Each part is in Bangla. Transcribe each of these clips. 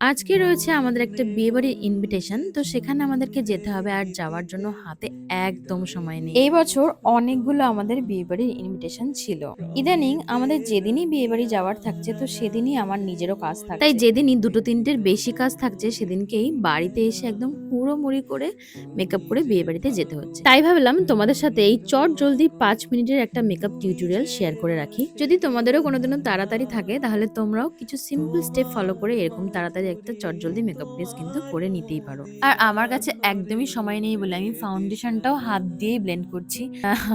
আজকে রয়েছে আমাদের একটা বিয়েবাড়ির ইনভিটেশন, তো সেখানে আমাদেরকে যেতে হবে আর যাওয়ার জন্য হাতে একদম সময় নেই। এই বছর অনেকগুলো আমাদের বিয়েবাড়ির ইনভিটেশন ছিল। ইদানিং আমাদের যেদিনই বিয়েবাড়ি যাওয়ার থাকছে তো সেদিনই আমার নিজেরও কাজ থাকে, তাই যেদিনই দুটো তিনটের বেশি কাজ থাকছে সেদিনকেই বাড়িতে এসে একদম হুড়োমুড়ি করে মেকআপ করে বিয়েবাড়িতে যেতে হচ্ছে। তাই ভাবলাম তোমাদের সাথে এই চট জলদি 5 মিনিটের একটা মেকআপ টিউটোরিয়াল শেয়ার করে রাখি। যদি তোমাদেরও কোনোদিনও তাড়াতাড়ি থাকে তাহলে তোমরাও কিছু সিম্পল স্টেপ ফলো করে এরকম তাড়াতাড়ি একটা চটজলদি মেকআপ বেস কিন্তু করে নিতেই পারো। আর আমার কাছে একদমই সময় নেই বলে আমি ফাউন্ডেশনটাও হাত দিয়েই ব্লেন্ড করছি।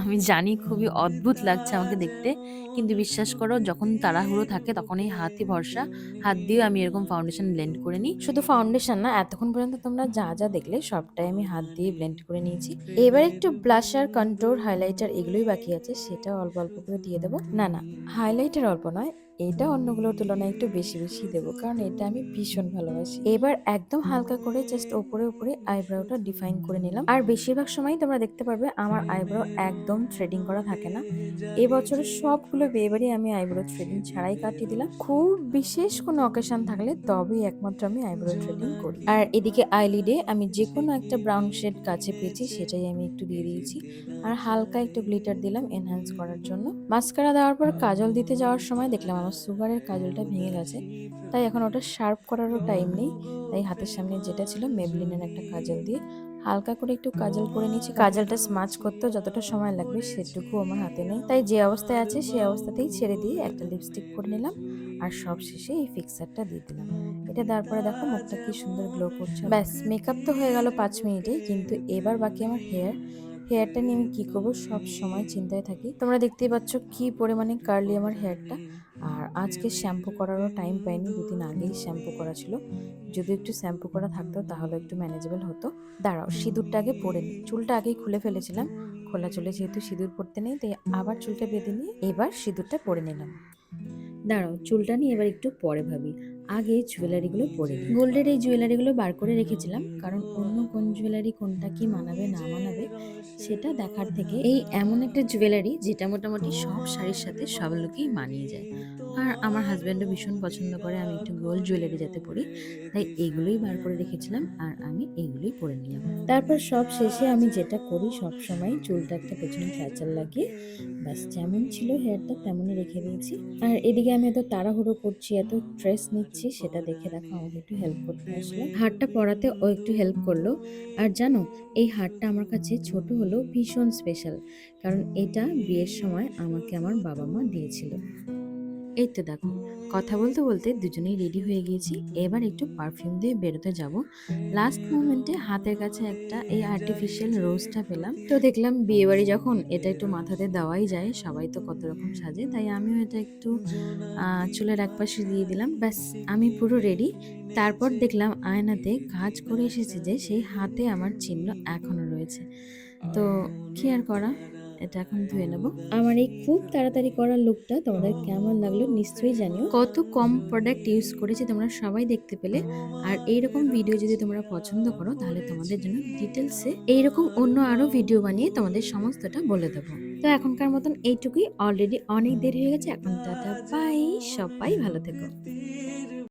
আমি জানি খুবই অদ্ভুত লাগছে আমাকে দেখতে, কিন্তু বিশ্বাস করো যখন তাড়াহুড়ো থাকে তখন এই হাতই ভরসা। হাত দিয়ে আমি এরকম ফাউন্ডেশন ব্লেন্ড করে নিই। শুধু ফাউন্ডেশন না, এতক্ষণ পর্যন্ত তোমরা যা যা দেখলে সবটাই আমি হাত দিয়ে ব্লেন্ড করে নিয়েছি। এবার একটু ব্লাশার, কন্ট্রোর, হাইলাইটার এগুলোই বাকি আছে, সেটাও অল্প অল্প করে দিয়ে দেবো। না না, হাইলাইটার অল্প নয়, এটা অন্যগুলোর তুলনায় একটু বেশি বেশি দেবো, কারণ এটা আমি ভীষণ ভালোবাসি। এবার একদম হালকা করে জাস্ট ওপরে ওপরে আইব্রোটা ডিফাইন করে নিলাম। আর বেশিরভাগ সময় তোমরা দেখতে পারবে আমার আইব্রো একদম থ্রেডিং করা থাকে না। এবছরের সবগুলো বিয়েবাড়ি আমি আইব্রো থ্রেডিং ছাড়াই কাটিয়ে দিলাম। খুব বিশেষ কোনো অকেশন থাকলে তবেই একমাত্র আমি আইব্রো থ্রেডিং করি। আর এদিকে আইলিডে আমি যে কোনো একটা ব্রাউন শেড কাছে পেয়েছি সেটাই আমি একটু দিয়ে দিয়েছি। আর হালকা একটু গ্লিটার দিলাম এনহ্যান্স করার জন্য। মাস্কারা দেওয়ার পর কাজল দিতে যাওয়ার সময় দেখলাম আমার সুগারের কাজলটা ভেঙে গেছে, তাই এখন ওটা শার্প করারও টাইম নেই। তাই হাতের সামনে যেটা ছিল মেবলিনের একটা কাজল দিয়ে হালকা করে একটু কাজল করে নিয়েছি। কাজলটা স্মাচ করতেও যতটা সময় লাগবে সেটুকু আমার হাতে নেই, তাই যে অবস্থায় আছে সেই অবস্থাতেই ছেড়ে দিয়ে একটা লিপস্টিক করে নিলাম। আর সব শেষে এই ফিক্সারটা দিয়ে দিলাম। এটা দেওয়ার পরে দেখো মুখটা কি সুন্দর গ্লো করছে। ব্যাস, মেকআপ তো হয়ে গেল 5 মিনিটেই, কিন্তু এবার বাকি আমার হেয়ারটা নিয়ে আমি কি করবো সব সময় চিন্তায় থাকি। তোমরা দেখতেই পাচ্ছ কি পরিমাণে কার্লি আমার হেয়ারটা। আর আজকে শ্যাম্পু করারও টাইম পাইনি, 2 দিন আগেই শ্যাম্পু করা ছিল। যদি একটু শ্যাম্পু করা থাকতো তাহলে একটু ম্যানেজেবল হতো। দাঁড়াও, সিঁদুরটা আগে পরে নিই। চুলটা আগেই খুলে ফেলেছিলাম, খোলা চুলে যেহেতু সিঁদুর পরতে নেই তাই আবার চুলটা বেঁধে নিয়ে এবার সিঁদুরটা পরে নিলাম। দাঁড়াও, চুলটা নিয়ে এবার একটু পরে ভাবি, আগে জুয়েলারিগুলো পরে নিই। গোল্ডের এই জুয়েলারিগুলো বার করে রেখেছিলাম, কারণ অন্য কোন জুয়েলারি কোনটা কি মানাবে না মানাবে সেটা দেখার থেকে এই এমন একটা জুয়েলারি যেটা মোটামুটি সব শাড়ির সাথে সব লুকেই মানিয়ে যায়। আর আমার হাজব্যান্ডও ভীষণ পছন্দ করে আমি একটু গোল্ড জুয়েলারি যাতে পরি, তাই এগুলোই বার করে রেখেছিলাম আর আমি এগুলোই পরে নিলাম। তারপর সব শেষে আমি যেটা করি সব সময়, চুলটা একটা পেছনে ক্যাচার লাগিয়ে ব্যাস যেমন ছিল হেয়ারটা তেমনই রেখে দিয়েছি। আর এদিকে আমি এত তাড়াহুড়ো করছি, এত স্ট্রেস নিচ্ছি, সেটা দেখে দেখো আমাকে একটু হেল্প করতে আসলো। হারটা পরাতে ও একটু হেল্প করলো। আর জানো, এই হারটা আমার কাছে ছোট হলেও ভীষণ স্পেশাল, কারণ এটা বিয়ের সময় আমাকে আমার বাবা মা দিয়েছিল। এই তো দেখো, কথা বলতে বলতে দুজনেই রেডি হয়ে গিয়েছি। এবার একটু পারফিউম দিয়ে বেরোতে যাব। লাস্ট মোমেন্টে হাতের কাছে একটা এই আর্টিফিশিয়াল রোজটা পেলাম, তো দেখলাম বিয়ে বাড়ি যখন এটা একটু মাথাতে দেওয়াই যায়, সবাই তো কত রকম সাজে, তাই আমিও এটা একটু চুলের একপাশে দিয়ে দিলাম। ব্যাস, আমি পুরো রেডি। তারপর দেখলাম আয়নাতে কাজ করে এসেছে যে সেই হাতে আমার চিহ্ন এখনো রয়েছে। তো কি আর করা, এটা এখন ধুয়ে নেব। আমার এই খুব তাড়াতাড়ি করার লুকটা তোমাদের কেমন লাগলো নিশ্চয়ই জানিও। কত কম প্রোডাক্ট ইউজ করেছি তোমরা সবাই দেখতে পেলে। আর এইরকম ভিডিও যদি তোমরা পছন্দ করো তাহলে তোমাদের জন্য ডিটেলসে এইরকম অন্য আরো ভিডিও বানিয়ে তোমাদের সমস্তটা বলে দেবো। তো এখনকার মতন এইটুকুই, অলরেডি অনেক দেরি হয়ে গেছে। এখন টাটা বাই, সবাই ভালো থেকো।